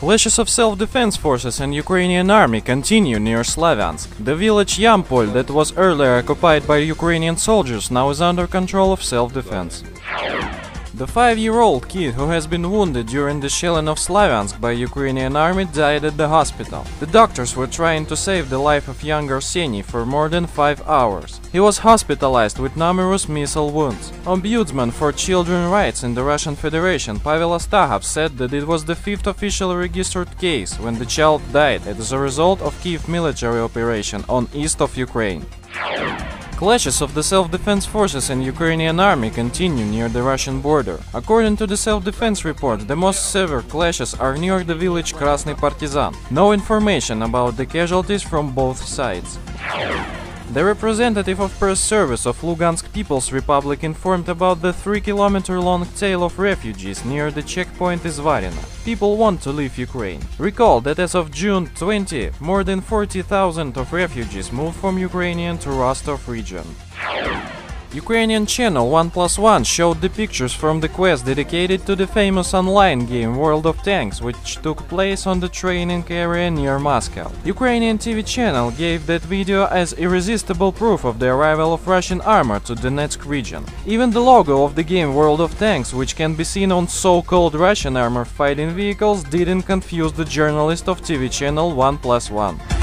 Clashes of self-defense forces and Ukrainian army continue near Slavyansk. The village Yampol that was earlier occupied by Ukrainian soldiers now is under control of self-defense. The 5-year-old kid who has been wounded during the shelling of Slavyansk by Ukrainian army died at the hospital. The doctors were trying to save the life of young Arseny for more than 5 hours. He was hospitalized with numerous missile wounds. Ombudsman for Children's Rights in the Russian Federation, Pavel Astahov, said that it was the 5th officially registered case when the child died as a result of Kyiv military operation on east of Ukraine. Clashes of the self-defense forces and Ukrainian army continue near the Russian border. According to the self-defense report, the most severe clashes are near the village Krasny Partizan. No information about the casualties from both sides. The representative of press service of Lugansk People's Republic informed about the 3-kilometer-long tail of refugees near the checkpoint Izvarina. People want to leave Ukraine. Recall that as of June 20, more than 40,000 of refugees moved from Ukrainian to Rostov region. Ukrainian channel 1+1 showed the pictures from the quest dedicated to the famous online game World of Tanks, which took place on the training area near Moscow. Ukrainian TV channel gave that video as irresistible proof of the arrival of Russian armor to Donetsk region. Even the logo of the game World of Tanks, which can be seen on so-called Russian armor fighting vehicles, didn't confuse the journalist of TV channel 1+1.